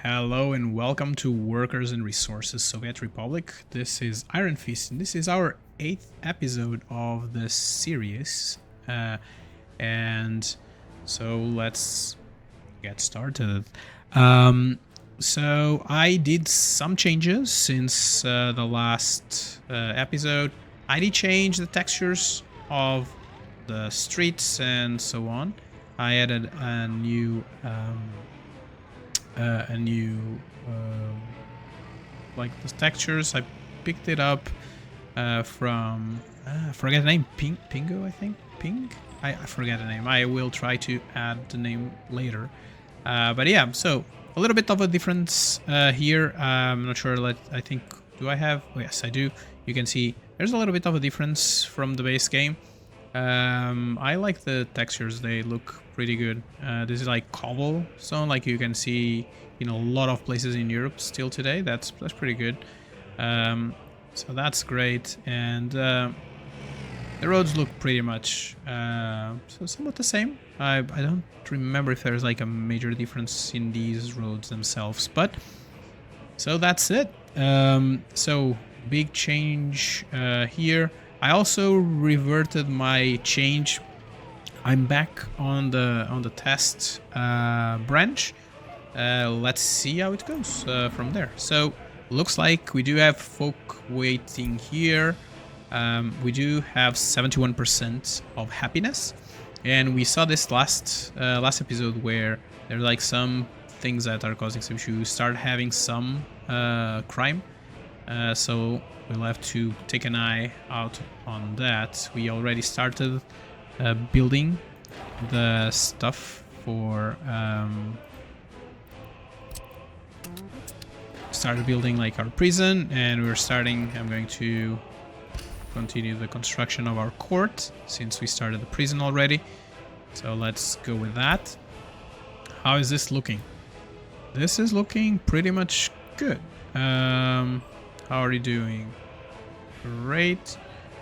Hello and welcome to Workers and Resources Soviet Republic. This is Iron Fist and this is our 8th episode of the series. And so let's get started. So I did some changes since the last episode. I did change the textures of the streets and so on. I added a new like the textures. I picked it up from I forget the name. Pingo, I think. Ping. I forget the name. I will try to add the name later. But yeah, so a little bit of a difference here. I'm not sure. I think, do I have? Oh, yes, I do. You can see there's a little bit of a difference from the base game. I like the textures. They look pretty good. This is like cobblestone, like you can see in a lot of places in Europe still today. That's pretty good. So that's great. And the roads look pretty much so somewhat the same. I don't remember if there's like a major difference in these roads themselves, but so that's it. So big change here. I also reverted my change. I'm back on the test branch. Let's see how it goes from there. So looks like we do have folk waiting here. We do have 71% of happiness, and we saw this last episode where there's like some things that are causing some issues. Start having some crime. So we'll have to take an eye out on that. We already started building the stuff for started building like our prison, and we're starting. I'm going to continue the construction of our court since we started the prison already. So let's go with that. How is this looking? This is looking pretty much good. How are you doing? Great.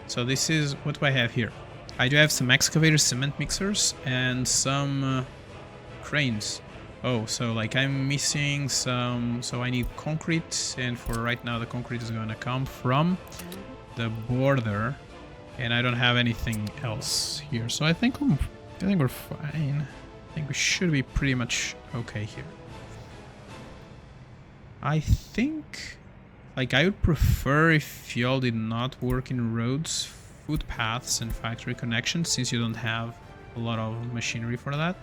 So this is what do I have here? I do have some excavators, cement mixers, and some cranes. Oh, so like I'm missing some, so I need concrete, and for right now the concrete is going to come from the border, and I don't have anything else here. So I think we're fine. I think we should be pretty much okay here. I think, like, I would prefer if y'all did not work in roads, footpaths, and factory connections, since you don't have a lot of machinery for that.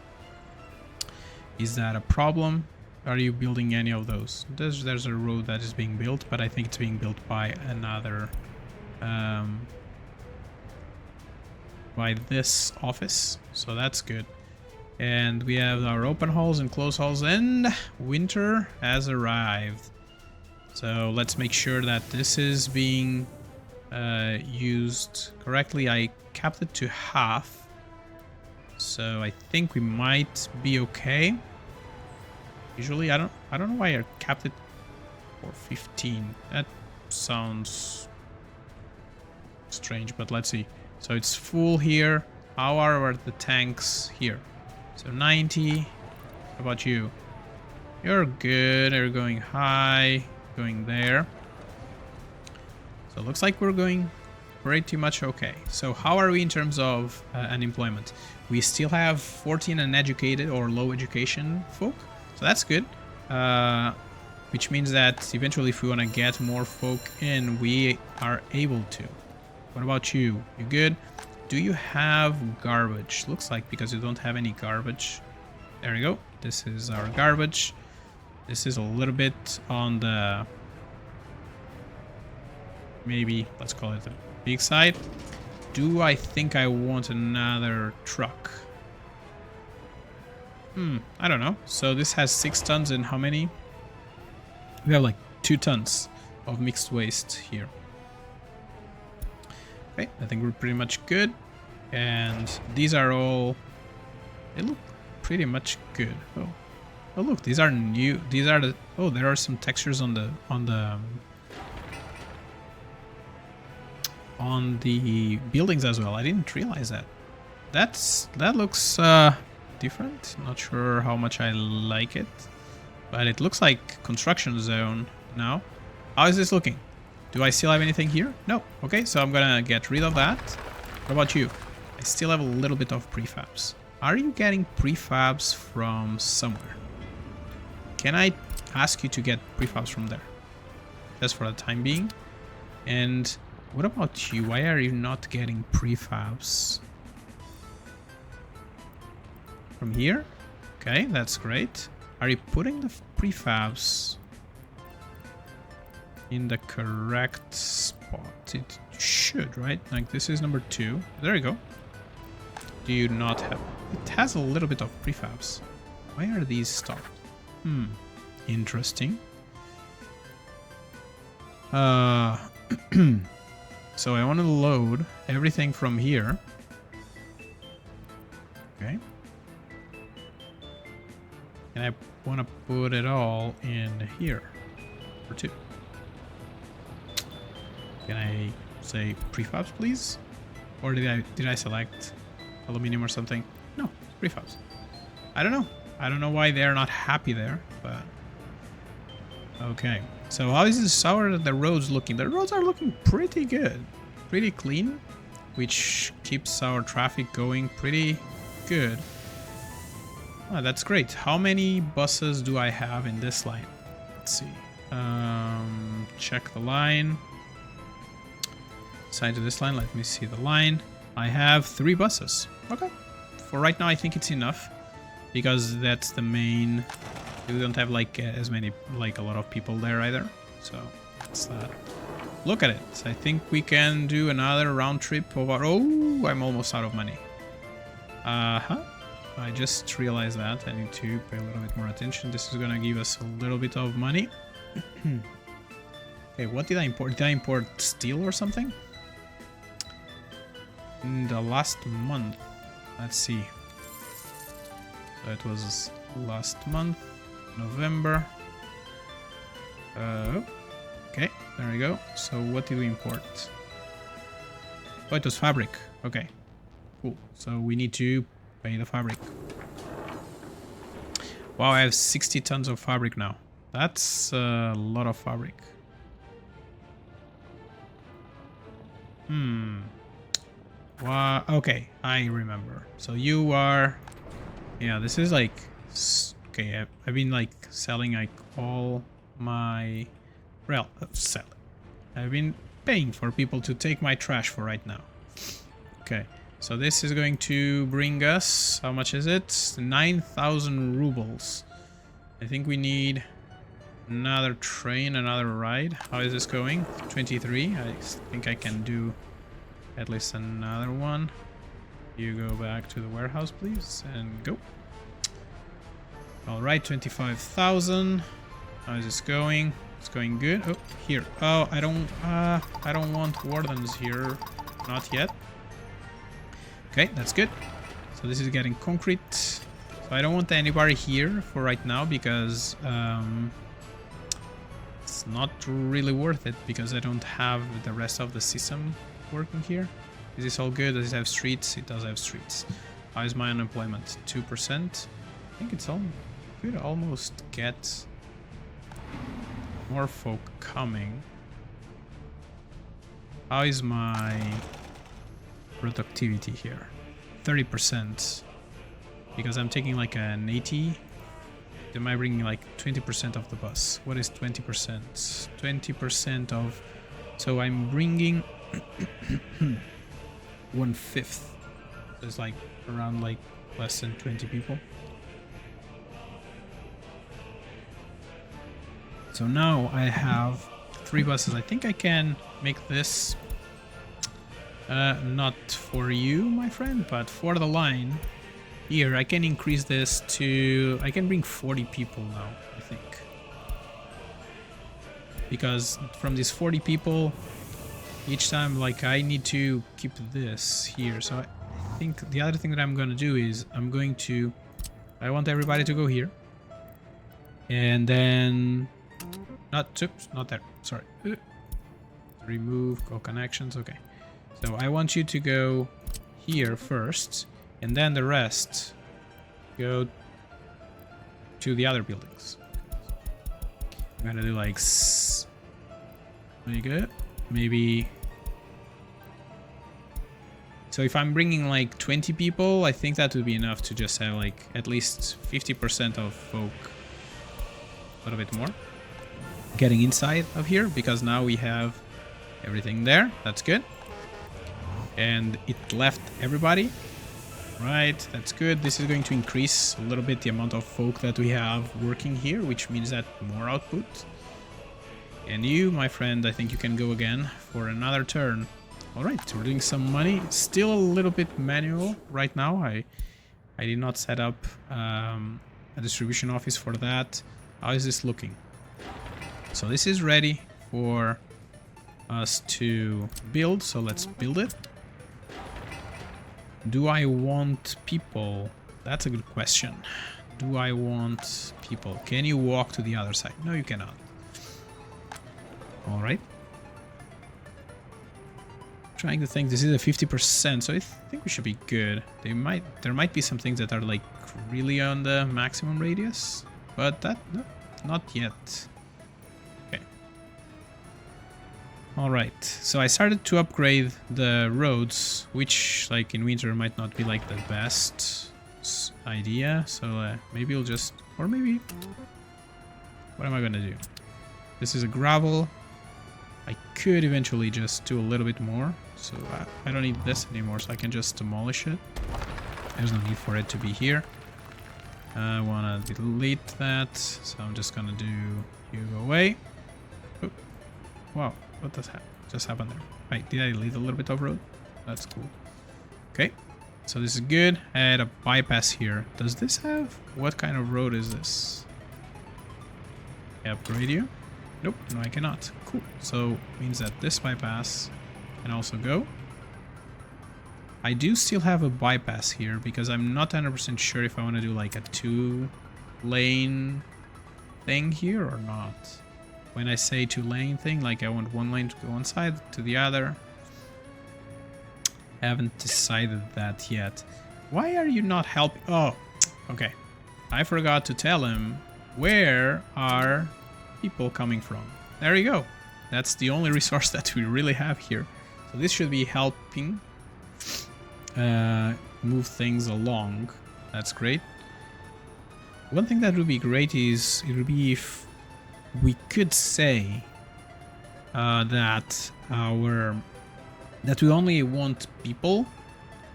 Is that a problem? Are you building any of those? There's a road that is being built, but I think it's being built by another, by this office, so that's good. And we have our open halls and closed halls, and winter has arrived. So let's make sure that this is being used correctly. I capped it to half, so I think we might be okay. Usually, I don't know why I capped it for 15. That sounds strange, but let's see. So it's full here. How are the tanks here? So 90. How about you? You're good. You're going high. Going there. So it looks like we're going pretty much okay. So how are we in terms of unemployment? We still have 14 uneducated or low education folk. So that's good. Which means that eventually if we want to get more folk in, we are able to. What about you? You good? Do you have garbage? Looks like, because you don't have any garbage. There we go. This is our garbage. This is a little bit on the, maybe let's call it the big side. Do I think I want another truck? I don't know. So this has 6 tons, and how many? We have like 2 tons of mixed waste here. Okay, I think we're pretty much good. And these are all, they look pretty much good. Oh look, these are new. These are the, oh, there are some textures on the buildings as well. I didn't realize that. That looks different. Not sure how much I like it. But it looks like construction zone now. How is this looking? Do I still have anything here? No. Okay, so I'm gonna get rid of that. What about you? I still have a little bit of prefabs. Are you getting prefabs from somewhere? Can I ask you to get prefabs from there? Just for the time being. And what about you? Why are you not getting prefabs? From here? Okay, that's great. Are you putting the prefabs in the correct spot? It should, right? Like this is number 2. There you go. Do you not have... It has a little bit of prefabs. Why are these stopped? Interesting. So I want to load everything from here. Okay. And I want to put it all in here for 2. Can I say prefabs, please? Or did I select aluminum or something? No, prefabs. I don't know. I don't know why they're not happy there, but okay. So how are the roads looking? The roads are looking pretty good, pretty clean, which keeps our traffic going pretty good. Oh, that's great. How many buses do I have in this line? Let's see. Check the line. Side to this line. Let me see the line. I have 3 buses. Okay. For right now, I think it's enough because that's the main. We don't have like as many, like a lot of people there either. So that's that. Look at it. I think we can do another round trip over. Oh, I'm almost out of money. I just realized that. I need to pay a little bit more attention. This is gonna give us a little bit of money. Okay, what did I import? Did I import steel or something? In the last month. Let's see. So it was last month. November. Okay, there we go. So what did we import? Oh, it was fabric. Okay, cool. So we need to pay the fabric. Wow, I have 60 tons of fabric now. That's a lot of fabric. Wow, okay, I remember. So you are... Yeah, this is like... Okay, I've been like selling like all my... Well, selling. I've been paying for people to take my trash for right now. Okay, so this is going to bring us... How much is it? 9,000 rubles. I think we need another train, another ride. How is this going? 23. I think I can do at least another one. You go back to the warehouse, please, and go. All right, 25,000. How is this going? It's going good. Oh, here. Oh, I don't want wardens here. Not yet. Okay, that's good. So this is getting concrete. So I don't want anybody here for right now because it's not really worth it because I don't have the rest of the system working here. Is this all good? Does it have streets? It does have streets. How is my unemployment? 2%. I think it's all... Could almost get more folk coming. How is my productivity here? 30%. Because I'm taking like an 80. Am I bringing like 20% of the bus? What is 20%? 20% of... So I'm bringing 1/5. There's like around like less than 20 people. So now I have 3 buses. I think I can make this not for you, my friend, but for the line. Here, I can increase this to... I can bring 40 people now, I think. Because from these 40 people, each time, like, I need to keep this here. So I think the other thing that I'm going to do is I'm going to... I want everybody to go here. And then... Oops, not there. Sorry. Remove all connections. Okay. So I want you to go here first. And then the rest go to the other buildings. I'm gonna do like really good. Maybe. So if I'm bringing like 20 people, I think that would be enough to just have like at least 50% of folk, a little bit more, getting inside of here, because now we have everything there. That's good. And it left everybody. Right, that's good. This is going to increase a little bit the amount of folk that we have working here, which means that more output. And you, my friend, I think you can go again for another turn. Alright, we're doing some money. Still a little bit manual right now. I did not set up a distribution office for that. How is this looking? So this is ready for us to build. So let's build it. Do I want people? That's a good question. Do I want people? Can you walk to the other side? No, you cannot. Alright. Trying to think, this is a 50%, so I think we should be good. There might be some things that are like really on the maximum radius, but that no, not yet. Okay. All right. So I started to upgrade the roads, which like in winter might not be like the best idea. So maybe we'll just, or maybe, what am I gonna do? This is a gravel. I could eventually just do a little bit more. So I don't need this anymore, so I can just demolish it. There's no need for it to be here. I want to delete that, so I'm just gonna do you go away. Oh, wow, what does just happened there? Right, did I delete a little bit of road? That's cool. Okay, so this is good. I had a bypass here. Does this have, what kind of road is this? Upgrade you? Nope, no I cannot. Cool, so means that this bypass can also go. I do still have a bypass here because I'm not 100% sure if I want to do like a 2-lane thing here or not. When I say 2-lane thing, like I want one lane to go one side to the other. I haven't decided that yet. Why are you not helping? Oh, okay. I forgot to tell him where are people coming from. There you go. That's the only resource that we really have here. So this should be helping move things along. That's great. One thing that would be great is it would be if we could say that we only want people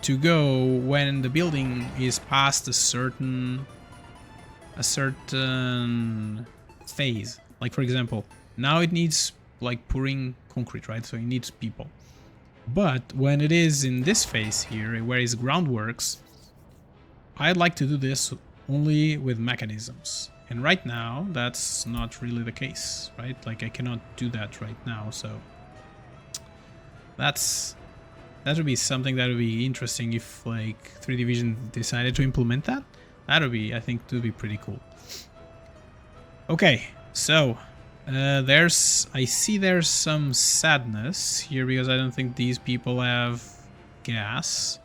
to go when the building is past a certain phase. Like for example, now it needs like pouring concrete, right? So it needs people. But when it is in this phase here, where is groundworks, I'd like to do this only with mechanisms. And right now, that's not really the case, right? Like I cannot do that right now, so that would be something that would be interesting if like 3 Division decided to implement that. That would be, I think, it would be pretty cool. Okay, so I see there's some sadness here because I don't think these people have gas.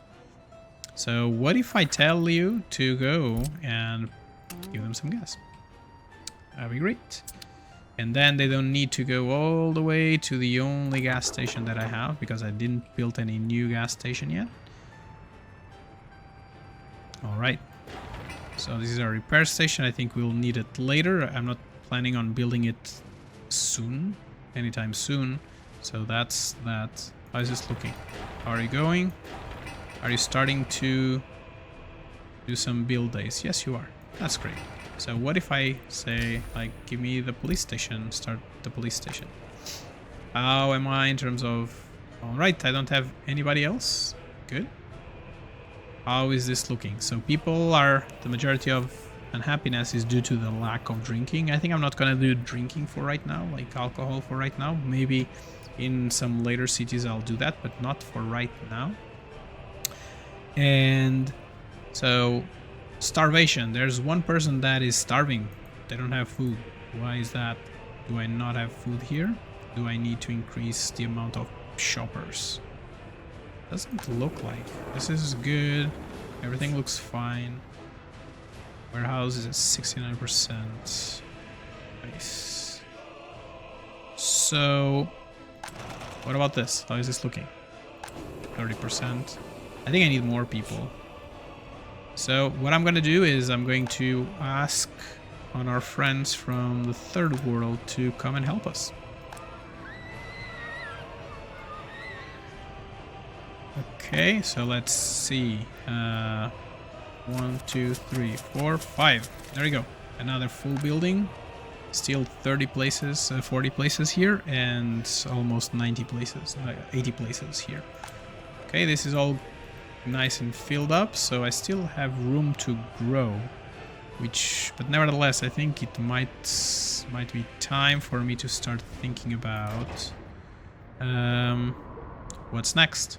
So what if I tell you to go and give them some gas? That'd be great. And then they don't need to go all the way to the only gas station that I have because I didn't build any new gas station yet. All right. So this is our repair station. I think we'll need it later. I'm not planning on building it soon, anytime soon. So that's that. How is this looking? How are you going? Are you starting to do some build days? Yes, you are. That's great. So what if I say, like, give me the police station, start the police station? How am I in terms of... Alright, I don't have anybody else. Good. How is this looking? So people are... The majority of unhappiness is due to the lack of drinking. I think I'm not gonna do drinking for right now, like alcohol for right now. Maybe in some later cities I'll do that, but not for right now. And so starvation. There's one person that is starving. They don't have food. Why is that? Do I not have food here? Do I need to increase the amount of shoppers? Doesn't look like. This is good. Everything looks fine. Warehouse is at 69%. Nice. So, what about this? How is this looking? 30%. I think I need more people. So, what I'm gonna do is I'm going to ask on our friends from the third world to come and help us. Okay, so let's see. 1, 2, 3, 4, 5. There we go. Another full building. Still 30 places, 40 places here, and almost 90 places, 80 places here. Okay, this is all nice and filled up, so I still have room to grow. But nevertheless, I think it might be time for me to start thinking about what's next.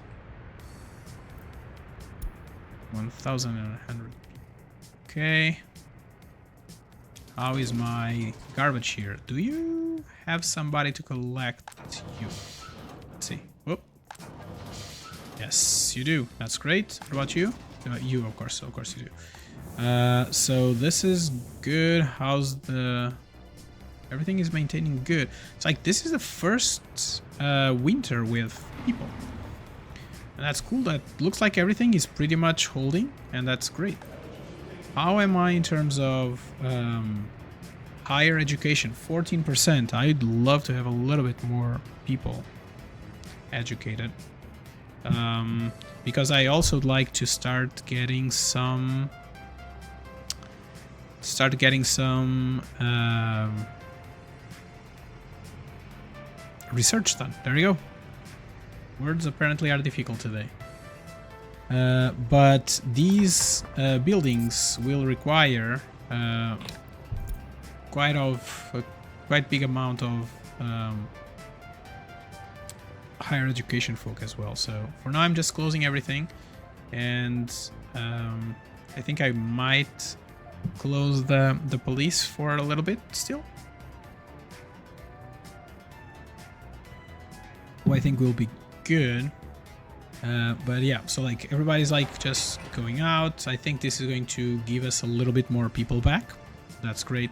1,100. Okay. How is my garbage here? Do you have somebody to collect you? Let's see. Whoop. Yes, you do. That's great. What about you? You, of course you do. So this is good. How's the... Everything is maintaining good. It's like this is the first winter with people. And that's cool. That looks like everything is pretty much holding, and that's great. How am I in terms of higher education? 14%. I'd love to have a little bit more people educated. Because I also like to start getting some research done. There you go. Words apparently are difficult today. But these buildings will require quite big amount of higher education folk as well. So for now I'm just closing everything, and I think I might close the police for a little bit still. Who I think will be good. But yeah, so like everybody's like just going out. I think this is going to give us a little bit more people back. That's great.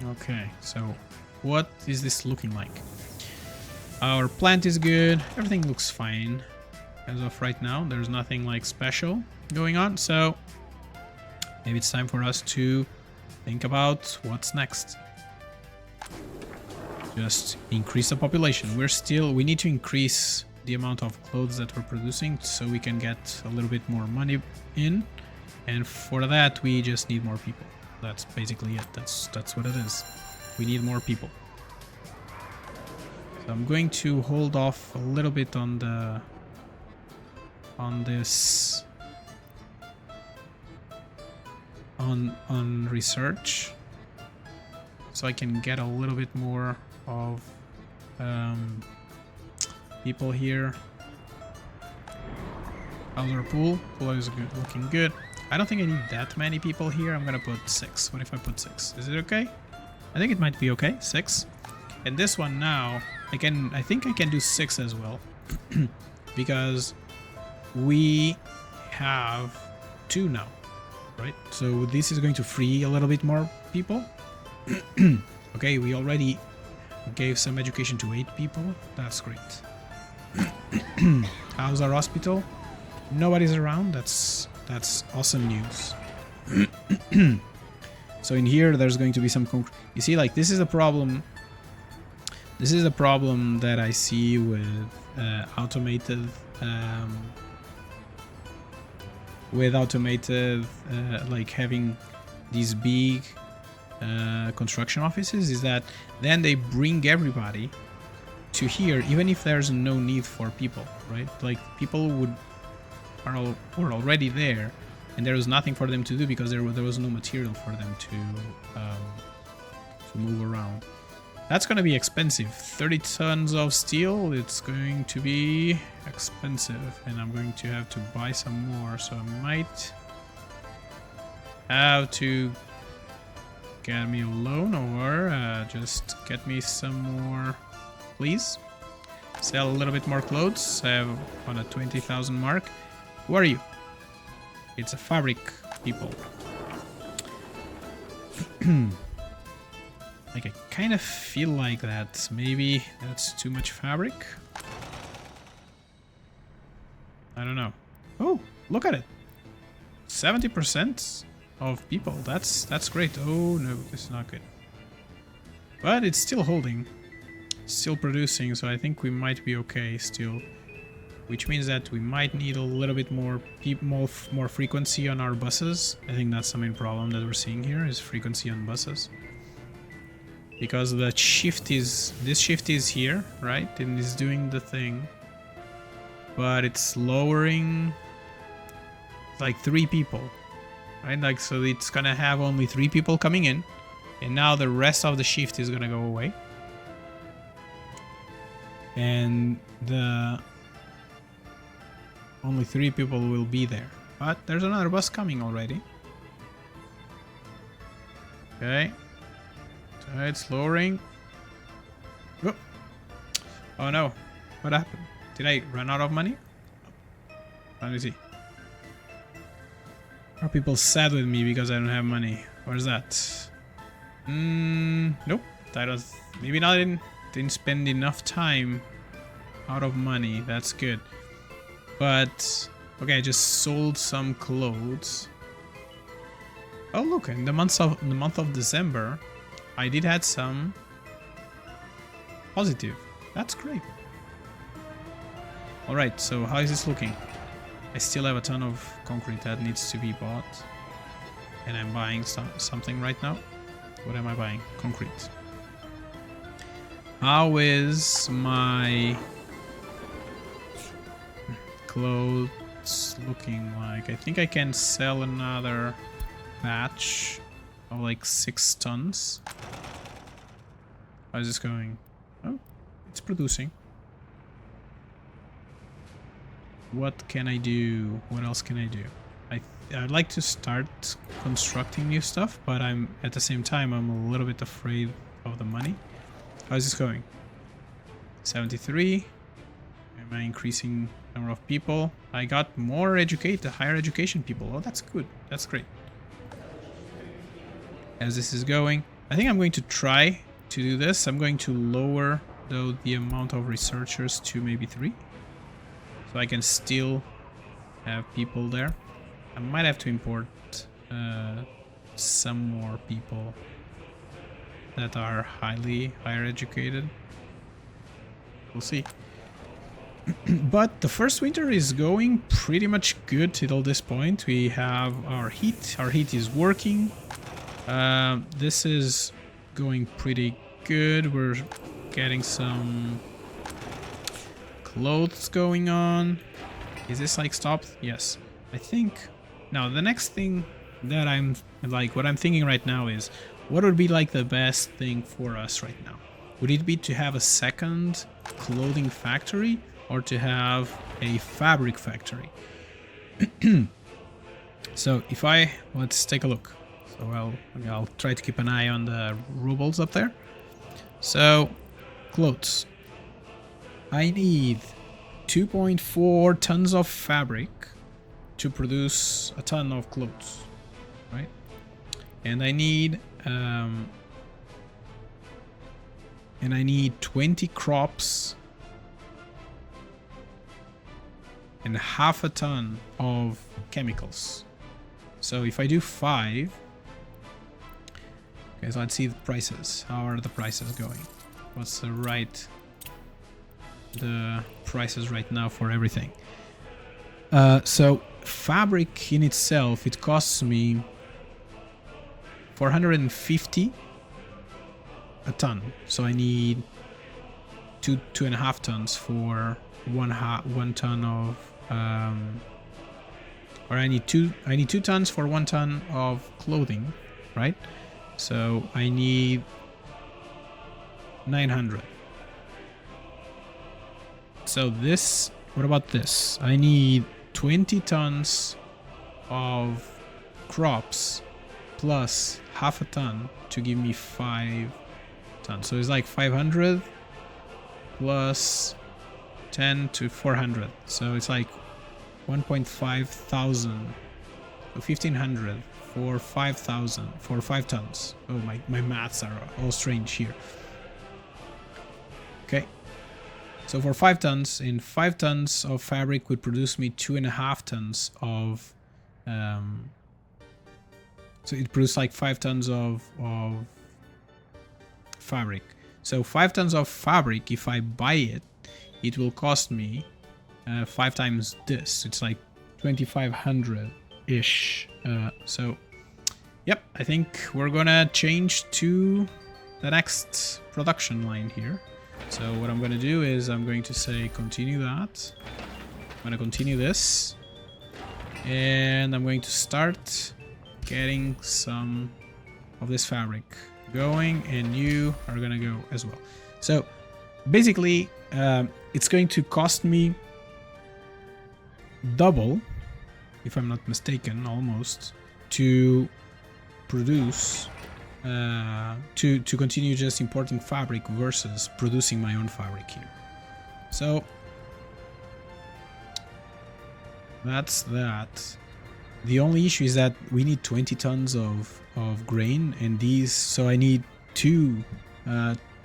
Okay, so what is this looking like? Our plant is good. Everything looks fine as of right now. There's nothing like special going on. So maybe it's time for us to think about what's next. Just increase the population. We need to increase the amount of clothes that we're producing so we can get a little bit more money in, and for that we just need more people. That's basically it. That's what it is. We need more people. So I'm going to hold off a little bit on this on research, so I can get a little bit more of people here. How's our pool? Pool is looking good. I don't think I need that many people here. I'm gonna put 6. What if I put 6? Is it okay? I think it might be okay. 6. And this one now, I think I can do 6 as well. Because we have 2 now, right? So this is going to free a little bit more people. Okay, we already gave some education to 8 people. That's great. How's our hospital? Nobody's around. That's awesome news. So in here there's going to be some you see, like, this is a problem. This is a problem that I see with automated like having these big construction offices, is that then they bring everybody to here even if there's no need for people, right? Like, people were already there and there was nothing for them to do because there was no material for them to move around. That's going to be expensive. 30 tons of steel, it's going to be expensive, and I'm going to have to buy some more, so I might have to get me a loan or just get me some more, please. Sell a little bit more clothes. I have on a 20,000 mark. Who are you? It's a fabric people. Like, I kind of feel like that. Maybe that's too much fabric. I don't know. Oh, look at it. 70% of people. That's great. Oh no, this is not good. But it's still holding. Still producing, so I think we might be okay still. Which means that we might need a little bit more more frequency on our buses. I think that's the main problem that we're seeing here, is frequency on buses. Because the shift is, this shift is here, right? And it's doing the thing. But it's lowering like 3 people, right? Like, so it's gonna have only 3 people coming in. And now the rest of the shift is gonna go away. And the only 3 people will be there. But there's another bus coming already. Okay. So it's lowering. Oh. Oh no. What happened? Did I run out of money? Let me see. Are people sad with me because I don't have money? Where's that? Nope. That was maybe not. Didn't spend enough time out of money. That's good. But okay, I just sold some clothes. Oh look, in the month of December, I did had some positive. That's great. All right, so how is this looking? I still have a ton of concrete that needs to be bought, and I'm buying something right now. What am I buying? Concrete. How is my clothes looking like? I think I can sell another batch of like 6 tons. How is this going? Oh, it's producing. What can I do? What else can I do? I'd like to start constructing new stuff, but I'm at the same time I'm a little bit afraid of the money. How is this going? 73. Am I increasing number of people? I got more higher education people. Oh, that's good. That's great. As this is going, I think I'm going to try to do this. I'm going to lower the amount of researchers to maybe 3. So I can still have people there. I might have to import some more people that are higher educated. We'll see. But the first winter is going pretty much good till this point. We have our heat. Our heat is working. This is going pretty good. We're getting some clothes going on. Is this like stopped? Yes. I think. Now the next thing that I'm like, what I'm thinking right now is, what would be like the best thing for us right now? Would it be to have a second clothing factory or to have a fabric factory? So if let's take a look. So I'll try to keep an eye on the rubles up there. So clothes. I need 2.4 tons of fabric to produce a ton of clothes, right? And I need 20 crops and half a ton of chemicals. So if I do 5, okay, so let's see the prices. How are the prices going? What's the prices right now for everything? So fabric in itself, it costs me 450 a ton. So I need 2.5 tons for one ton of or I need 2 tons for 1 ton of clothing, right? So I need 900. So this, what about this? I need 20 tons of crops plus half a ton to give me 5 tons. So it's like 500 plus 10 to 400. So it's like 1.5 thousand So 1500 for 5000 for 5 tons. Oh, my maths are all strange here. Okay. So for 5 tons, in 5 tons of fabric would produce me 2.5 tons of so it produced like 5 tons of fabric. So 5 tons of fabric, if I buy it, it will cost me 5 times this. It's like 2500-ish. So, yep, I think we're gonna change to the next production line here. So what I'm gonna do is I'm going to say continue that. I'm gonna continue this. And I'm going to start getting some of this fabric going, and you are gonna go as well. So basically it's going to cost me double, if I'm not mistaken, almost, to produce to continue just importing fabric versus producing my own fabric here. So that's that. The only issue is that we need 20 tons of grain, and these, so I need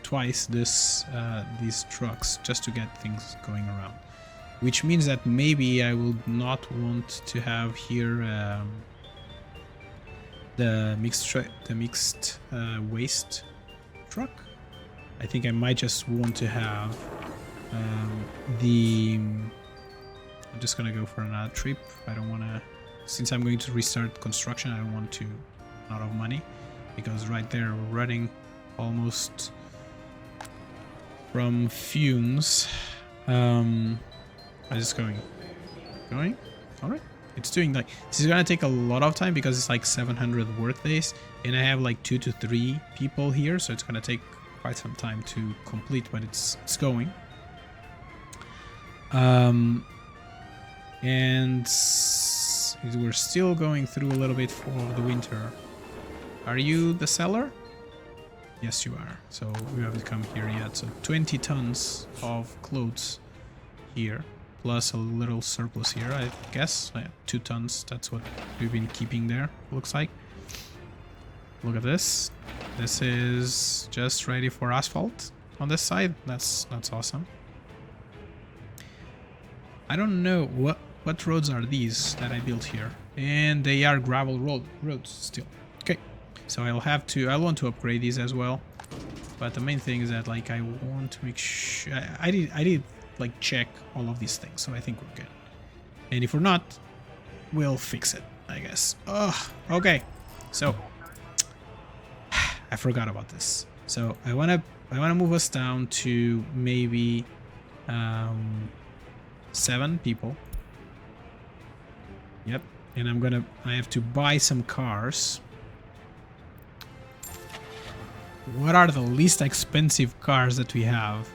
twice this these trucks just to get things going around, which means that maybe I will not want to have here the mixed waste truck. I think I might just want to have I'm just gonna go for another trip. I don't want to, since I'm going to restart construction, I don't want to run out of money, because right there we're running almost from fumes. I'm just going. All right. It's doing like, this is gonna take a lot of time because it's like 700 work days, and I have like 2 to 3 people here, so it's gonna take quite some time to complete, but it's going. And we're still going through a little bit for the winter. Are you the seller? Yes, you are. So we haven't come here yet. So 20 tons of clothes here, plus a little surplus here, I guess. 2 tons, that's what we've been keeping there, looks like. Look at this. This is just ready for asphalt on this side. That's awesome. I don't know what roads are these that I built here, and they are gravel roads still. Okay, so I want to upgrade these as well, but the main thing is that like I want to make sure I did like check all of these things, so I think we're good. And if we're not, we'll fix it, I guess. Oh, okay. So I forgot about this. So I wanna move us down to maybe 7 people. Yep, and I have to buy some cars. What are the least expensive cars that we have?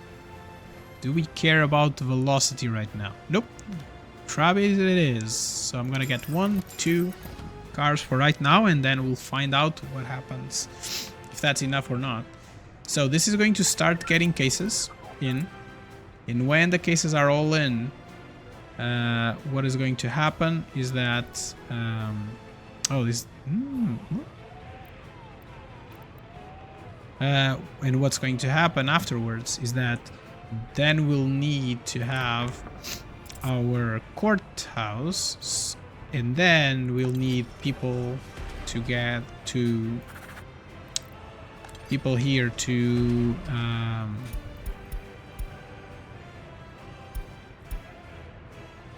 Do we care about the velocity right now? Nope. Travis it is. So I'm gonna get 1, 2 cars for right now, and then we'll find out what happens, if that's enough or not. So this is going to start getting cases in, and when the cases are all in, what is going to happen is that and what's going to happen afterwards is that then we'll need to have our courthouse, and then we'll need people to get to people here to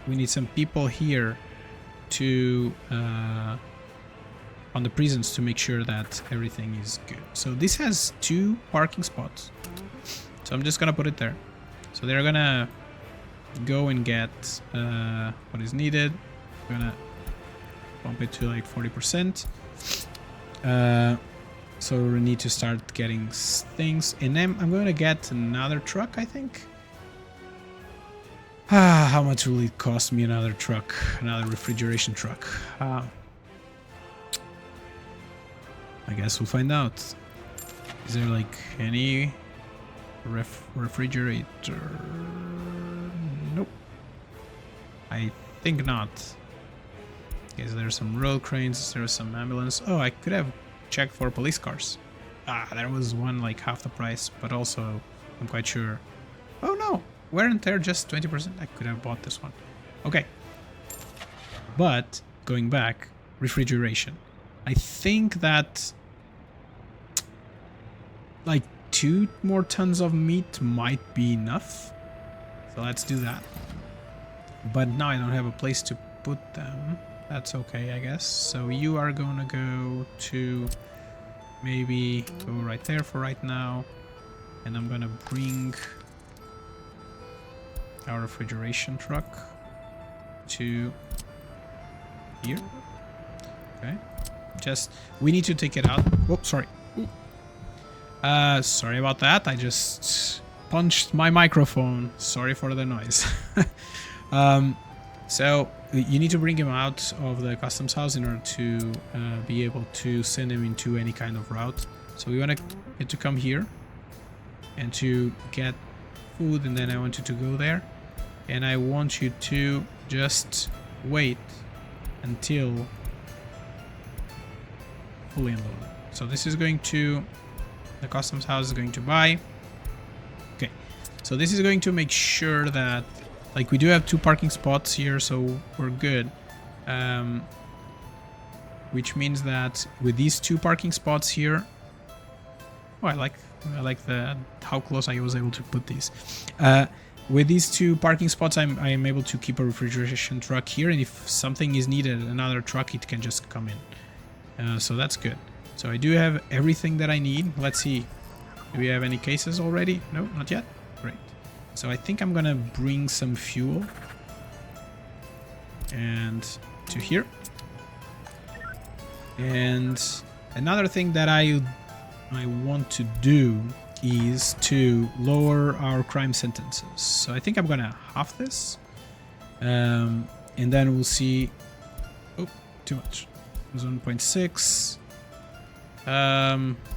we need some people here to on the prisons to make sure that everything is good. So this has 2 parking spots, so I'm just gonna put it there. So they're gonna go and get what is needed. I'm gonna bump it to like 40%. So we need to start getting things, and then I'm going to get another truck, I think. How much will it cost me, another truck, another refrigeration truck? I guess we'll find out. Is there like any refrigerator? Nope. I think not. Okay, so there's some road cranes, there's some ambulance. Oh, I could have checked for police cars. Ah, there was one like half the price, but also I'm quite sure. Oh no, wear and tear just 20%. I could have bought this one. Okay. But going back, refrigeration. I think that like 2 more tons of meat might be enough. So let's do that. But now I don't have a place to put them. That's okay, I guess. So you are gonna go to maybe go right there for right now. And I'm gonna bring our refrigeration truck to here. Okay. Just, we need to take it out. Oh, sorry. Sorry about that. I just punched my microphone. Sorry for the noise. So you need to bring him out of the customs house in order to be able to send him into any kind of route. So we want it to come here and to get food, and then I want you to go there, and I want you to just wait until fully unloaded. So this is going to, the customs house is going to buy. Okay, so this is going to make sure that, like, we do have 2 parking spots here, so we're good. Which means that with these 2 parking spots here, oh, I like the how close I was able to put these. With these 2 parking spots, I'm able to keep a refrigeration truck here, and if something is needed, another truck, it can just come in. So that's good. So I do have everything that I need. Let's see. Do we have any cases already? No, not yet. Great. So I think I'm gonna bring some fuel and to here. And another thing that I want to do is to lower our crime sentences. So I think I'm gonna half this, and then we'll see. Oh, too much. It was 1.6.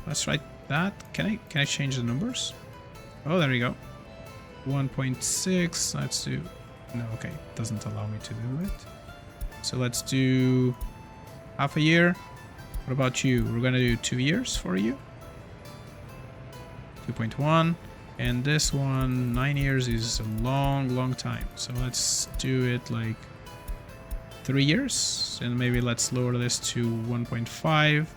Let's write that. Can I change the numbers? Oh, there we go. 1.6. Let's do. No, okay, it doesn't allow me to do it. So let's do half a year. What about you? We're gonna do 2 years for you. 2.1, and this one 9 years is a long time. So let's do it like 3 years, and maybe let's lower this to 1.5.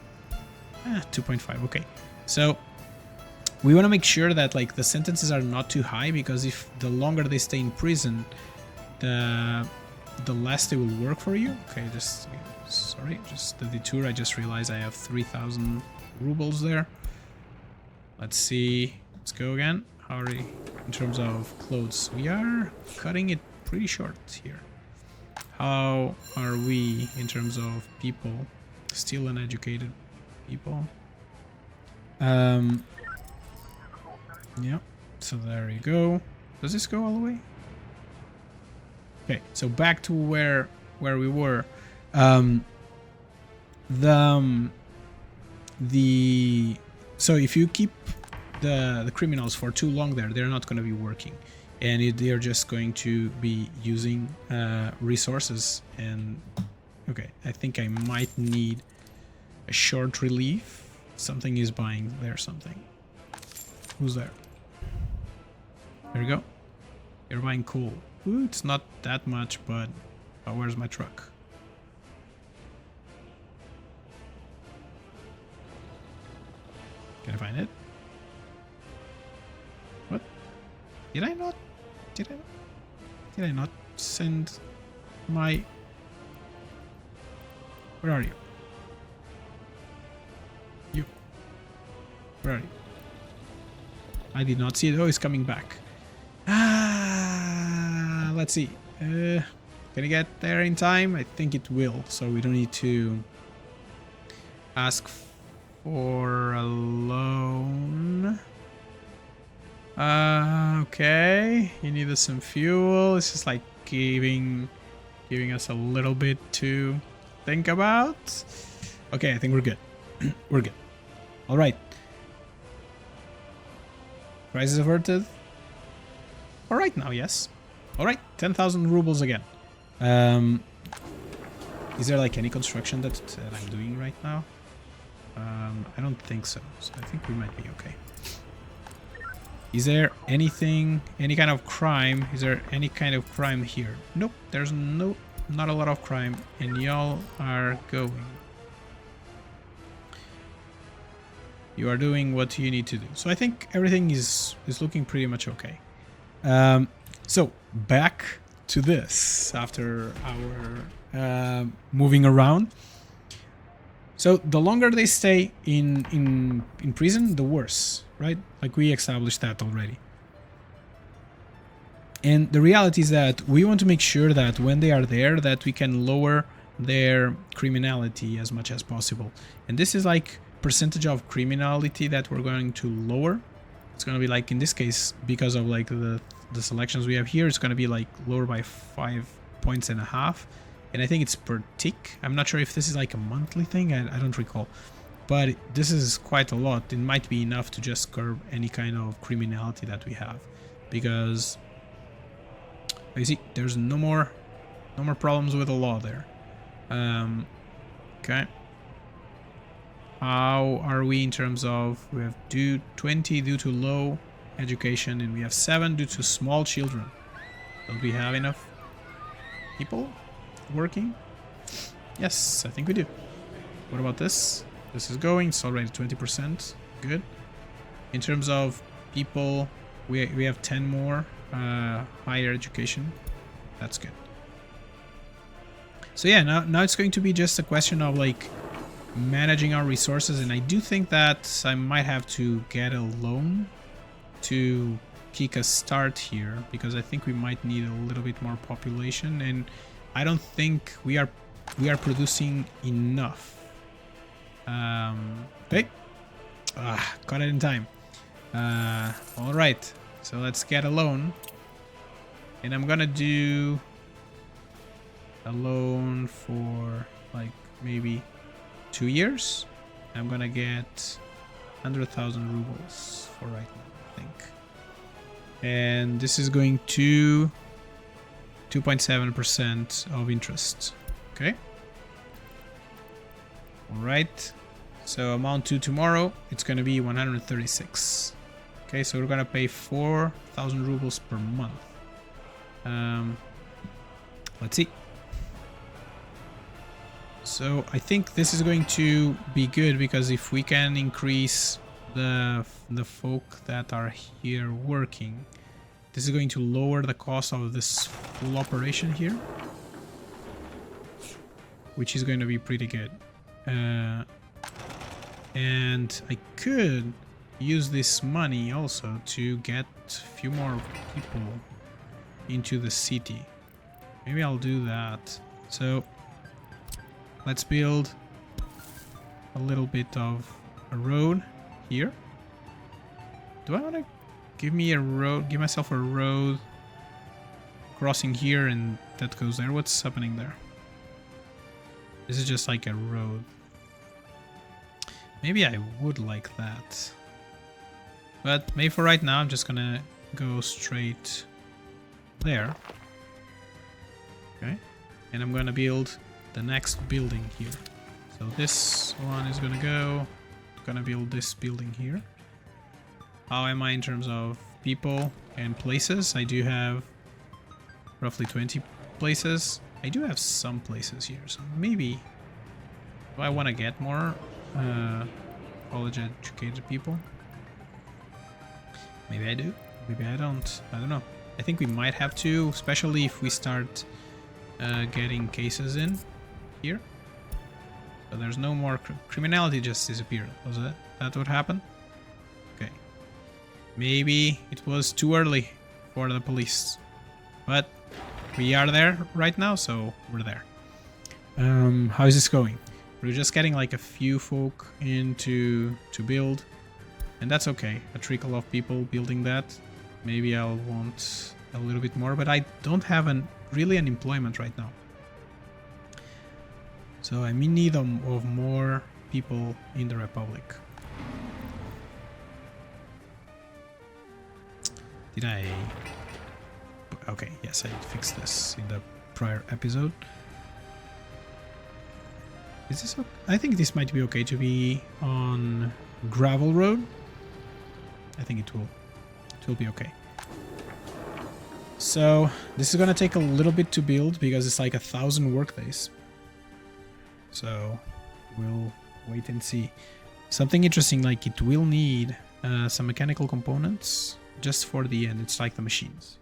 2.5. Okay, so we want to make sure that like the sentences are not too high, because if the longer they stay in prison, the less they will work for you. Okay, just sorry, just the detour. I just realized I have 3,000 rubles there. Let's see. Let's go again. How are we in terms of clothes? We are cutting it pretty short here. How are we in terms of people? Still uneducated people. Yeah. So there you go. Does this go all the way? Okay. So back to where we were. So if you keep the criminals for too long there, they're not going to be working, and they're just going to be using resources. And okay, I think I might need a short relief. Something is buying there something. Who's there? There we go. You're buying coal. Ooh, it's not that much, but where's my truck? Can I find it? What? Did I not? Did I not send my... Where are you? You. Where are you? I did not see it. Oh, it's coming back. Ah, let's see. Can I get there in time? I think it will, so we don't need to ask for a loan. Okay, you needed some fuel. It's just like giving us a little bit to think about. Okay, I think we're good. We're good. All right. Crisis averted. All right now, yes. All right, 10,000 rubles again. Is there like any construction that I'm doing right now? I don't think so. So I think we might be okay. Is there anything, any kind of crime? Is there any kind of crime here? Nope, there's not a lot of crime, and y'all are going. You are doing what you need to do. So I think everything is looking pretty much okay. So back to this after our moving around. So the longer they stay in prison, the worse, right? Like we established that already. And the reality is that we want to make sure that when they are there, that we can lower their criminality as much as possible. And this is like percentage of criminality that we're going to lower. It's going to be like in this case, because of like the selections we have here, it's going to be like lower by 5.5 points. And I think it's per tick. I'm not sure if this is like a monthly thing. I don't recall. But this is quite a lot. It might be enough to just curb any kind of criminality that we have. Because you see, there's no more problems with the law there. Okay. How are we in terms of, we have 20 due to low education, and we have 7 due to small children. Don't we have enough people working? Yes, I think we do. What about this? This is going, it's already 20%. Good. In terms of people, we have 10 more higher education. That's good. So yeah, now it's going to be just a question of like managing our resources, and I do think that I might have to get a loan to kick a start here, because I think we might need a little bit more population, and I don't think we are producing enough. Okay. Got it in time. All right, so let's get a loan, and I'm gonna do a loan for like maybe 2 years. I'm gonna get 100,000 rubles for right now, I think. And this is going to 2.7% of interest. Okay. All right. So amount to tomorrow, it's gonna be 136. Okay, so we're gonna pay 4,000 rubles per month. Let's see. So I think this is going to be good, because if we can increase the folk that are here working, this is going to lower the cost of this full operation here, which is going to be pretty good. And I could use this money also to get a few more people into the city. Maybe I'll do that. So let's build a little bit of a road here. Do I want to give myself a road crossing here and that goes there? What's happening there? This is just like a road. Maybe I would like that. But maybe for right now, I'm just gonna go straight there. Okay. And I'm gonna build the next building here. So this one is gonna build this building here. How am I in terms of people and places? I do have roughly 20 places. I do have some places here, so maybe do I want to get more college educated people? Maybe I do, maybe I don't. I don't know. I think we might have to, especially if we start getting cases in here. So there's no more criminality, just disappeared. Was that what happened? Okay. Maybe it was too early for the police, but we are there right now, so we're there. How is this going? We're just getting like a few folk in to build, and that's okay. A trickle of people building that. Maybe I'll want a little bit more, but I don't have really an employment right now. So I'm in need of more people in the Republic. Did I... Okay, yes, I fixed this in the prior episode. Is this okay? I think this might be okay to be on gravel road. I think it will be okay. So this is gonna take a little bit to build because it's like 1,000 workdays. So we'll wait and see. Something interesting, like it will need some mechanical components just for the end. It's like the machines.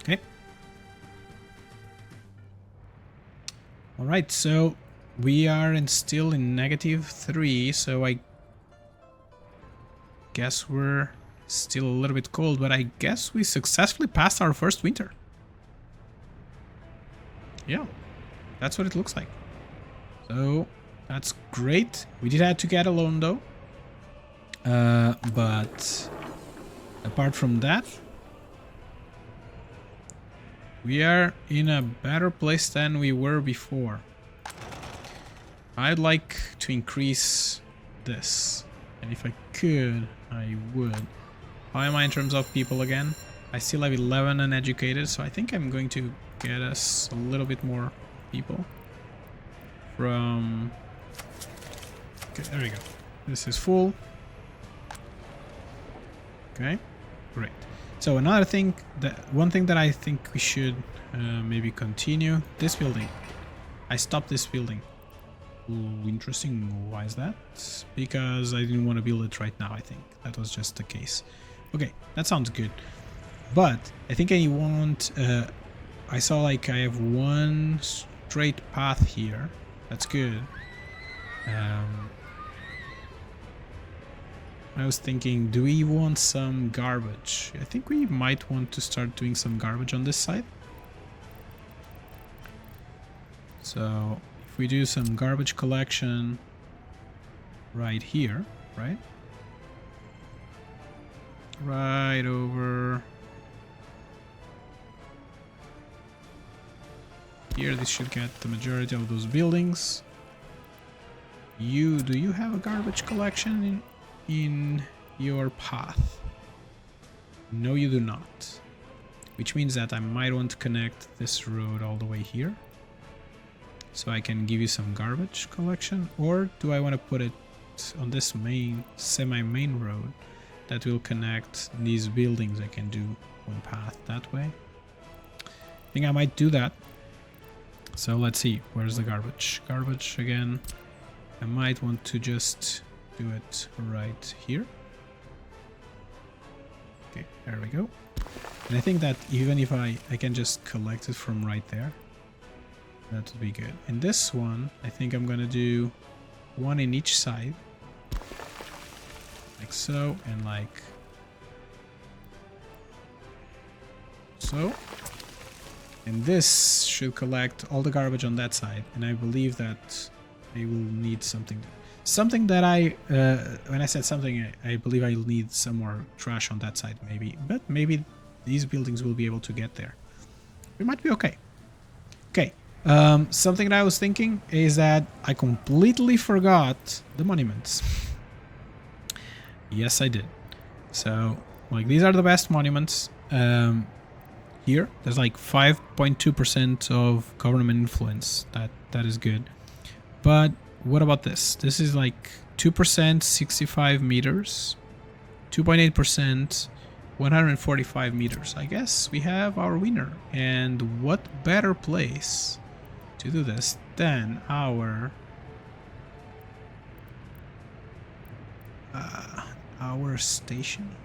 Okay. All right, so we are still in -3, so I guess we're still a little bit cold, but I guess we successfully passed our first winter. Yeah, that's what it looks like. So that's great. We did have to get a loan though. But apart from that, we are in a better place than we were before. I'd like to increase this. And if I could, I would. How am I in terms of people again? I still have 11 uneducated, so I think I'm going to get us a little bit more people. From... Okay, there we go. This is full. Okay, great. So another thing, one thing that I think we should maybe continue, this building. I stopped this building. Ooh, interesting. Why is that? Because I didn't want to build it right now, I think. That was just the case. Okay, that sounds good. But I think I want... I saw like I have one straight path here. That's good. I was thinking, do we want some garbage? I think we might want to start doing some garbage on this side. So if we do some garbage collection right here, right? Right over here, this should get the majority of those buildings. Do you have a garbage collection in your path? No, you do not. Which means that I might want to connect this road all the way here. So I can give you some garbage collection. Or do I want to put it on this main, semi-main road that will connect these buildings? I can do one path that way. I think I might do that. So let's see, where's the garbage? Garbage again. I might want to just do it right here. Okay, there we go. And I think that even if I can just collect it from right there, that would be good. And this one, I think I'm gonna do one in each side. Like so, and like so. And this should collect all the garbage on that side. And I believe that I will need something. Something that when I said something, I believe I'll need some more trash on that side, maybe. But maybe these buildings will be able to get there. We might be okay. Okay. Something that I was thinking is that I completely forgot the monuments. Yes, I did. So, like, these are the best monuments. Here, there's like 5.2% of government influence. That is good. But what about this? This is like 2%, 65 meters. 2.8%, 145 meters. I guess we have our winner. And what better place to do this than our station?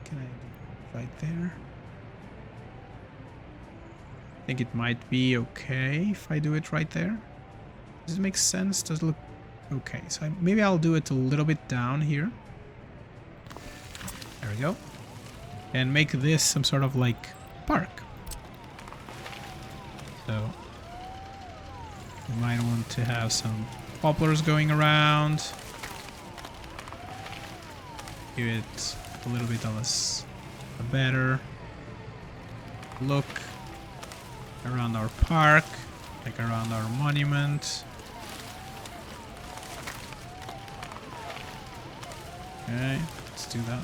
Can I do it right there? I think it might be okay if I do it right there. Does it make sense? Does it look okay? So maybe I'll do it a little bit down here. There we go. And make this some sort of like park. So we might want to have some poplars going around. Give it a little bit of a better look around our park, like around our monument. Okay, let's do that.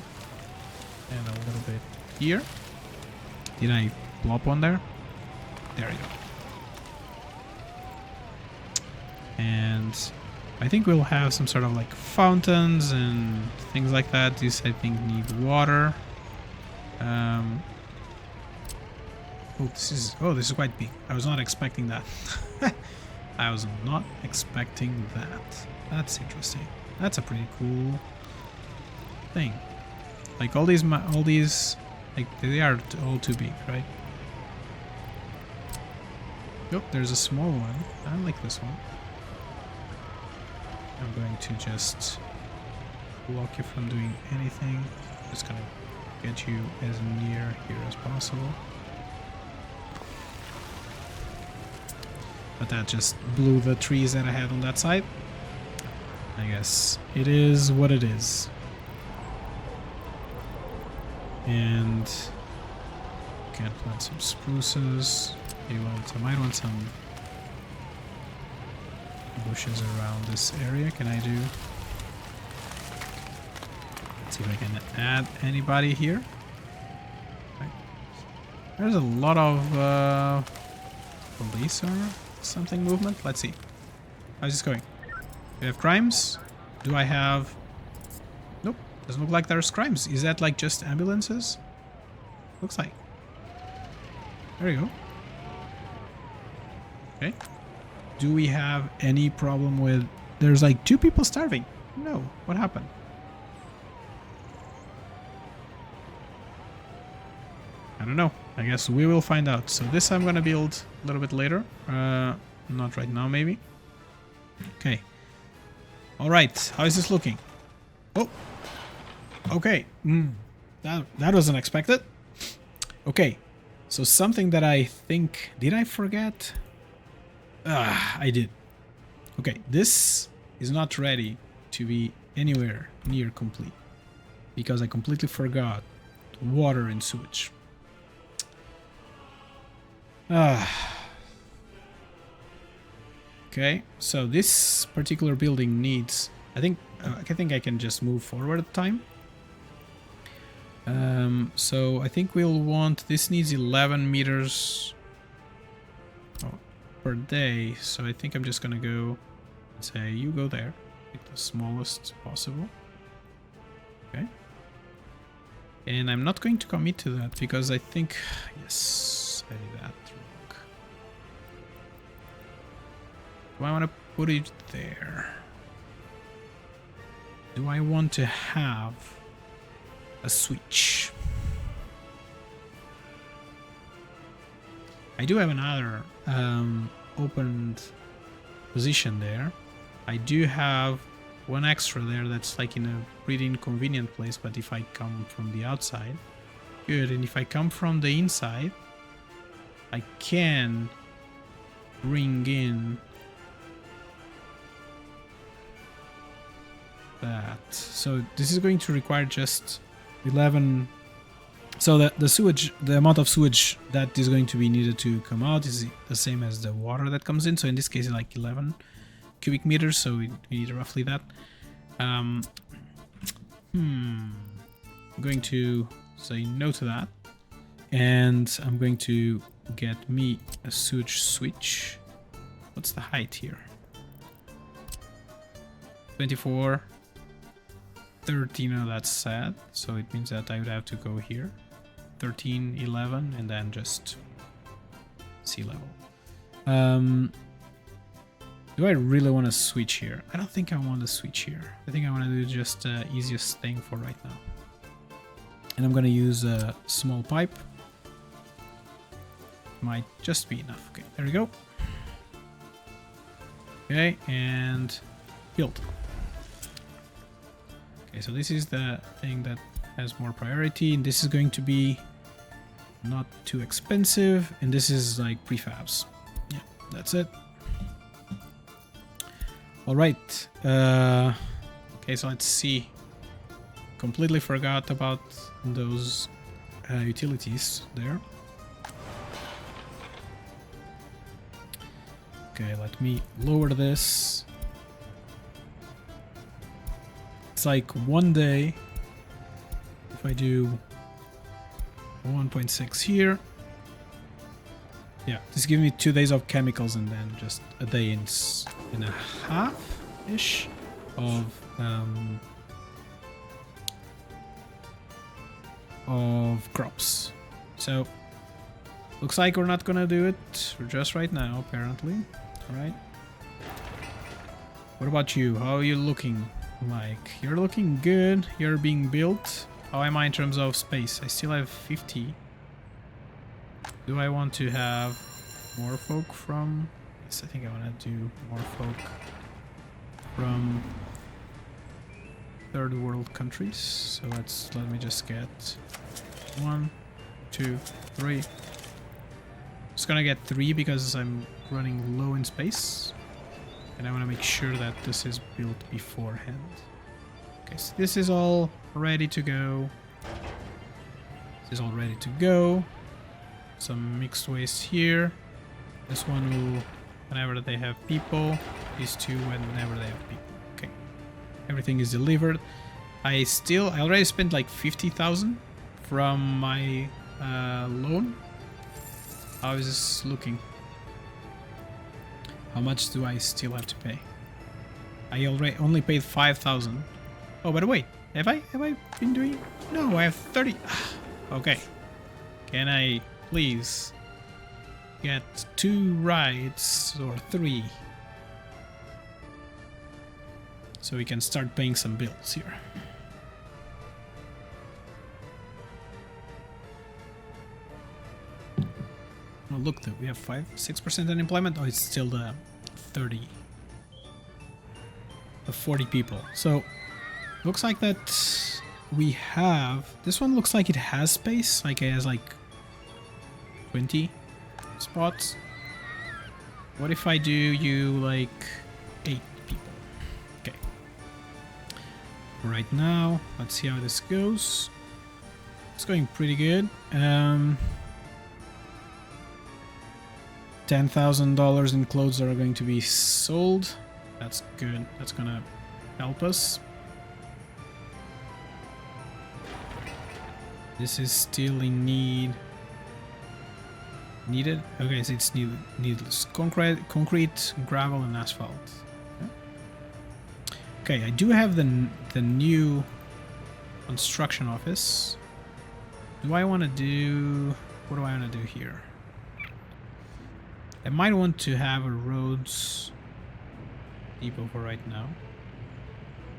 And a little bit here. Did I plop one there? There you go. And I think we'll have some sort of like fountains and things like that. These I think need water. Oh, this is quite big. I was not expecting that. I was not expecting that. That's interesting. That's a pretty cool thing. Like all these, like they are all too big, right? Oh, there's a small one. I like this one. I'm going to just block you from doing anything. Just gonna get you as near here as possible. But that just blew the trees that I had on that side. I guess it is what it is. And can plant some spruces. I might want some bushes around this area. Can I do? Let's see if I can add anybody here. Right. There's a lot of police or something movement. Let's see. How's this going? Do we have crimes? Do I have? Nope. Doesn't look like there's crimes. Is that like just ambulances? Looks like. There you go. Okay. Do we have any problem with... There's like 2 people starving. No. What happened? I don't know. I guess we will find out. So this I'm gonna build a little bit later. Not right now, maybe. Okay. All right. How is this looking? Oh. Okay. That was unexpected. Okay. So something that I think... Did I forget? I did. Okay. This is not ready to be anywhere near complete. Because I completely forgot water and sewage. Okay, so this particular building needs... I think I can just move forward at the time. So I think we'll want... This needs 11 meters per day. So I think I'm just gonna go and say, you go there. Pick the smallest possible. Okay. And I'm not going to commit to that because I think... Yes, I did that wrong. Do I want to put it there? Do I want to have a switch? I do have another opened position there. I do have one extra there that's like in a pretty inconvenient place, but if I come from the outside, good. And if I come from the inside, I can bring in that. So this is going to require just 11. So the sewage, the amount of sewage that is going to be needed to come out is the same as the water that comes in. So in this case, it's like 11 cubic meters. So we need roughly that. I'm going to say no to that. And I'm going to get me a sewage switch. What's the height here? 24. 13, oh, that's sad. So it means that I would have to go here. 13, 11, and then just sea level. Do I really want to switch here? I don't think I want to switch here. I think I want to do just the easiest thing for right now. And I'm going to use a small pipe. Might just be enough. Okay, there we go. Okay, and build. Okay, so this is the thing that has more priority, and this is going to be not too expensive, and this is like prefabs. Yeah, that's it. All right. Okay, so let's see. Completely forgot about those utilities there. Okay, let me lower this. It's like one day. If I do 1.6 here, Yeah, this gives me 2 days of chemicals and then just a day and a half-ish of crops. So looks like we're not gonna do it just right now, apparently. All right. What about you? How are you looking? Like, you're looking good. You're being built. How am I in terms of space? I still have 50. Do I want to have more folk from... Yes, I think I want to do more folk from third world countries. So let me just get 1, 2, 3. Just gonna get 3 because I'm running low in space. And I want to make sure that this is built beforehand. Okay, so this is all ready to go. This is all ready to go. Some mixed waste here. This one will, whenever they have people. These two, whenever they have people. Okay. Everything is delivered. I already spent like 50,000 from my loan. How is this looking? How much do I still have to pay? I already only paid 5,000. Oh, by the way, have I been doing? No, I have 30. Okay. Can I please get 2 rides or 3? So we can start paying some bills here. Oh, look, though, we have 6% unemployment. Oh, it's still the 40 people. So looks like that we have. This one looks like it has space. Like it has like 20 spots. What if I do you like 8 people? Okay. Right now, let's see how this goes. It's going pretty good. $10,000 in clothes are going to be sold. That's good. That's gonna help us. This is still in needed. Okay, so it's needless. Concrete, gravel, and asphalt. Okay, I do have the new construction office. Do I want to do? What do I want to do here? I might want to have a roads depot for right now.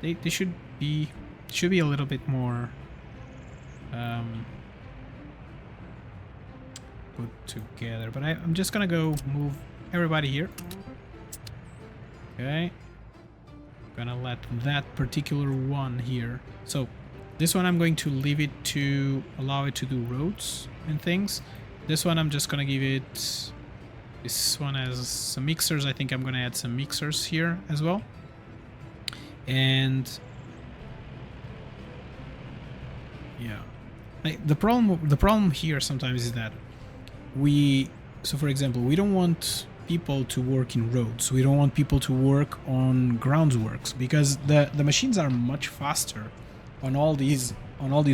They should be a little bit more put together. But I'm just gonna go move everybody here. Okay. Gonna let that particular one here. So this one I'm going to leave it to allow it to do roads and things. This one I'm just gonna give it. This one has some mixers. I think I'm gonna add some mixers here as well. And yeah, like the problem here sometimes is that so for example, we don't want people to work in roads. We don't want people to work on groundworks because the machines are much faster on all these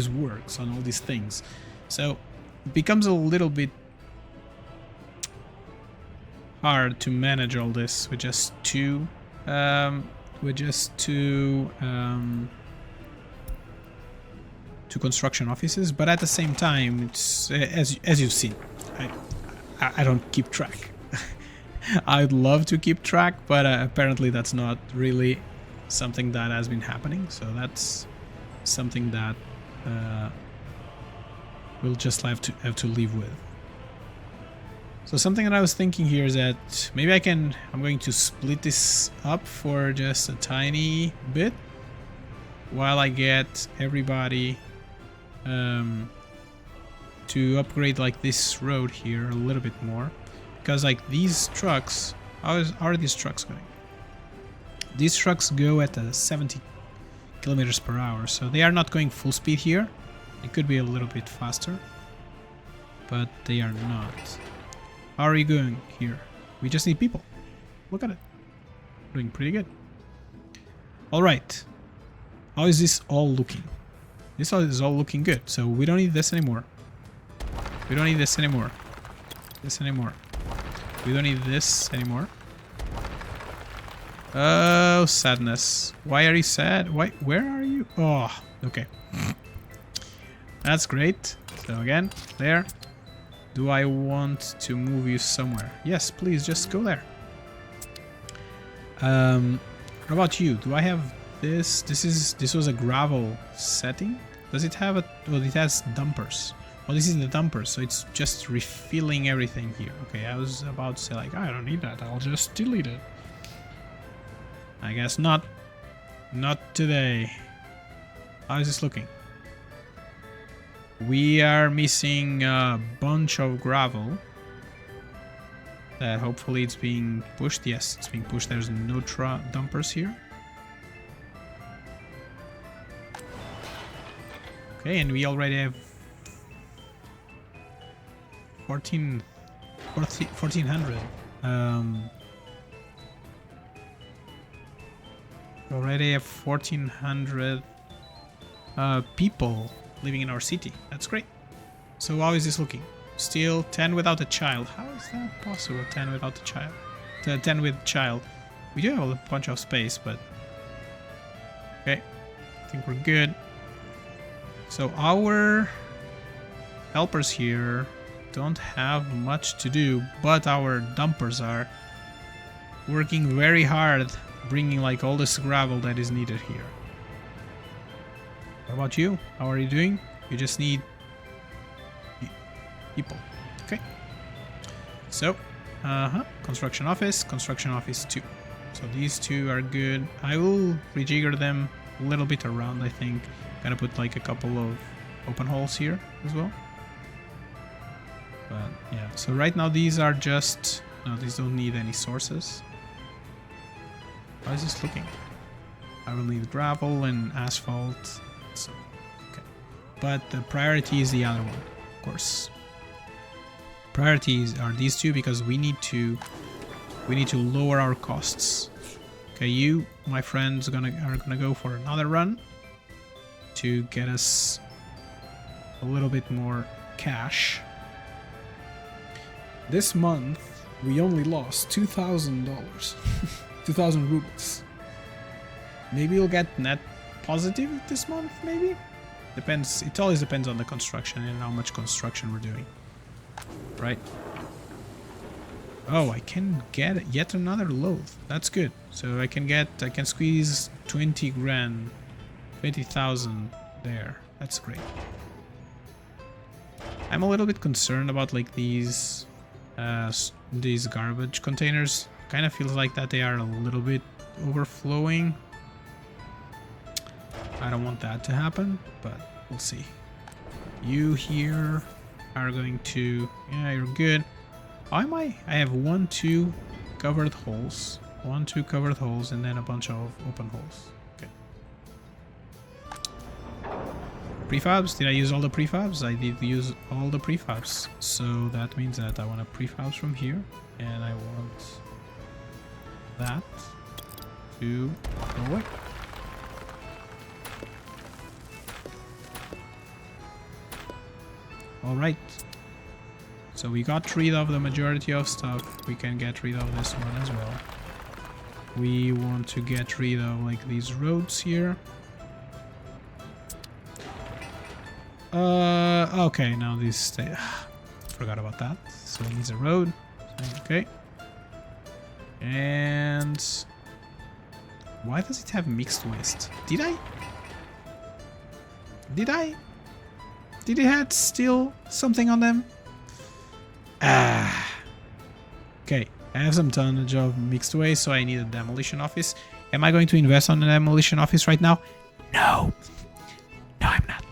works, on all these things. So it becomes a little bit hard to manage all this with just two construction offices. But at the same time, it's as you've seen, I don't keep track. I'd love to keep track, but apparently that's not really something that has been happening. So that's something that we'll just have to live with. So something that I was thinking here is that maybe I'm going to split this up for just a tiny bit while I get everybody to upgrade like this road here a little bit more. Because like these trucks, how are these trucks going? These trucks go at 70 kilometers per hour, so they are not going full speed here. It could be a little bit faster, but they are not. How are you going here? We just need people. Look at it. Doing pretty good. All right. How is this all looking? This is all looking good. So we don't need this anymore. We don't need this anymore. This anymore. We don't need this anymore. Oh, sadness. Why are you sad? Why? Where are you? Oh, okay. That's great. So again, there. Do I want to move you somewhere? Yes, please, just go there. What about you? Do I have this? This was a gravel setting. Does it have a? Well, it has dumpers. Well, this is the dumper, so it's just refilling everything here. Okay, I was about to say like, I don't need that. I'll just delete it. I guess not. Not today. How is this looking? We are missing a bunch of gravel. That hopefully it's being pushed. Yes, it's being pushed. There's no dumpers here. Okay, and we already have 1400. We already have 1400 people living in our city. That's great. So how is this looking? Still 10 without a child. How is that possible? 10 without a child. 10 with child. We do have a bunch of space, but okay. I think we're good. So our helpers here don't have much to do, but our dumpers are working very hard, bringing like all this gravel that is needed here. What about you? How are you doing? You just need people. Okay. So, construction office 2. So these two are good. I will rejigger them a little bit around, I think. Gonna put like a couple of open holes here as well. But yeah, so right now these are just... No, these don't need any sources. How is this looking? I will need gravel and asphalt. So, okay. But the priority is the other one, of course. Priorities are these two because we need to lower our costs. Okay, you, my friends, are gonna go for another run to get us a little bit more cash. This month we only lost $2,000, 2,000 rubles. Maybe we'll get net positive this month. Maybe depends. It always depends on the construction and how much construction we're doing. Right. Oh, I can get yet another load. That's good. So I can squeeze 20 grand, 20,000 there. That's great. I'm a little bit concerned about like these garbage containers. Kind of feels like that they are a little bit overflowing. I don't want that to happen, but we'll see. You here are going to... Yeah, you're good. How am I? I have 2 covered holes. 2 covered holes and then a bunch of open holes. Okay. Prefabs? Did I use all the prefabs? I did use all the prefabs. So that means that I want a prefabs from here. And I want that to go away. Alright, so we got rid of the majority of stuff. We can get rid of this one as well. We want to get rid of like these roads here. Okay, now this stay. Forgot about that. So it needs a road. Okay. And why does it have mixed waste? Did it have still something on them? Okay, I have some tonnage of mixed waste, so I need a demolition office. Am I going to invest on a demolition office right now? No. No, I'm not.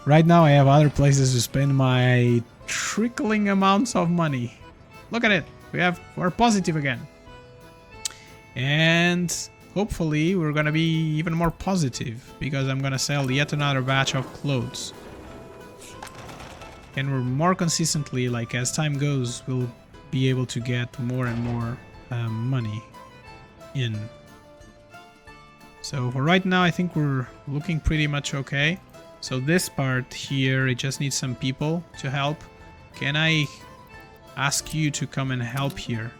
Right now I have other places to spend my trickling amounts of money. Look at it. We're positive again. And hopefully we're gonna be even more positive because I'm gonna sell yet another batch of clothes. And we're more consistently, like as time goes, we'll be able to get more and more money in. So for right now, I think we're looking pretty much okay. So this part here, it just needs some people to help. Can I ask you to come and help here.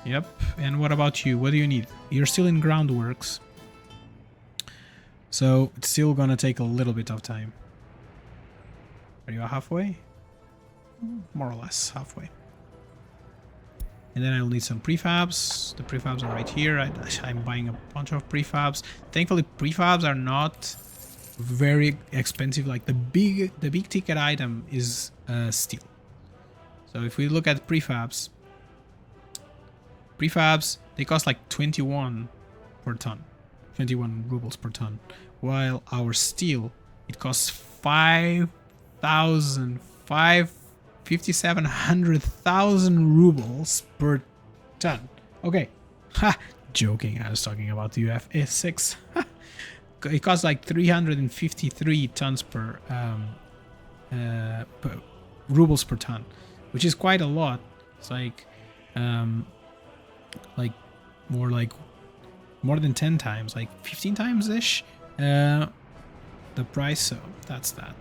Yep. And what about you? What do you need? You're still in groundworks. So it's still gonna take a little bit of time. Are you halfway? More or less halfway. And then I'll need some prefabs. The prefabs are right here. I'm buying a bunch of prefabs. Thankfully, prefabs are not very expensive. Like the big ticket item is steel. So if we look at prefabs, they cost like 21 per ton, 21 rubles per ton, while our steel, it costs 5,700,000 rubles per ton. Okay, ha, joking. I was talking about the UF6. It costs like 353 tons per rubles per ton, which is quite a lot. It's like more than 10 times, like 15 times ish the price. So that's that.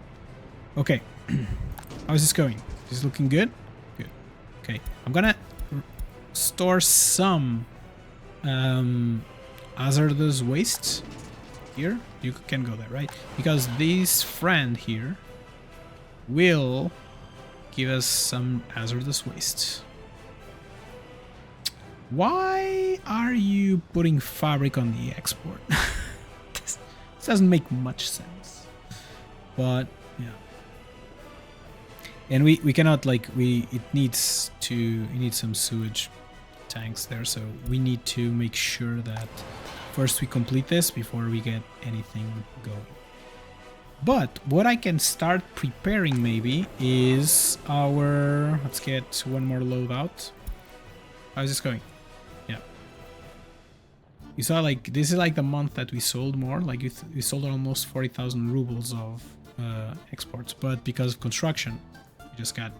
Okay. How is this going? Is this looking good? Good. Okay. I'm gonna store some hazardous waste here. You can go there, right? Because this friend here will give us some hazardous waste. Why are you putting fabric on the export? This doesn't make much sense. But yeah. And we cannot, like, it needs some sewage tanks there, so we need to make sure that first we complete this before we get anything going. But what I can start preparing maybe is our, let's get one more load out. How's this going? Yeah. You saw, like, this is like the month that we sold more, like we sold almost 40,000 rubles of exports, but because of construction, we just got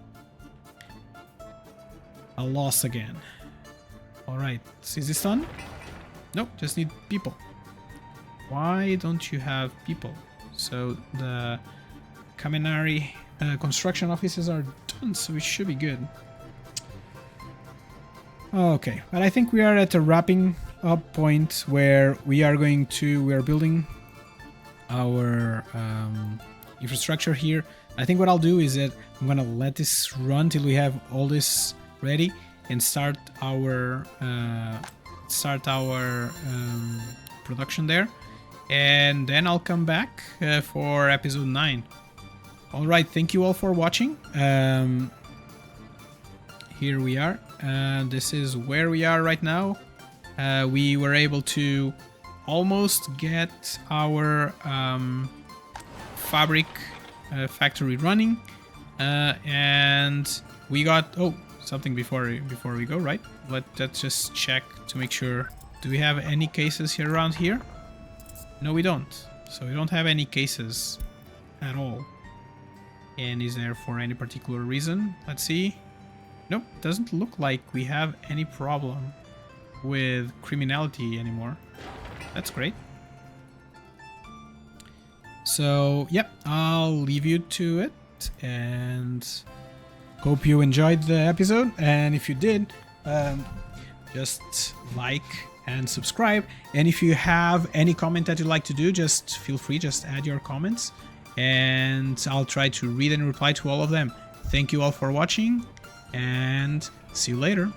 a loss again. All right, is this done? Nope, just need people. Why don't you have people? So the Kamenari construction offices are done, so we should be good. Okay, but I think we are at a wrapping up point where we are building our infrastructure here. I think what I'll do is that I'm gonna let this run till we have all this ready and start our production there, and then I'll come back for episode 9. All right, thank you all for watching. Here we are. This is where we are right now. We were able to almost get our fabric factory running, and we got something before we go, right? Let's just check to make sure. Do we have any cases here around here? No, we don't. So we don't have any cases at all. And is there for any particular reason? Let's see. Nope, doesn't look like we have any problem with criminality anymore. That's great. So, yep, I'll leave you to it, and hope you enjoyed the episode. And if you did, just like and subscribe. And if you have any comment that you'd like to do, just feel free, just add your comments, and I'll try to read and reply to all of them. Thank you all for watching, and see you later.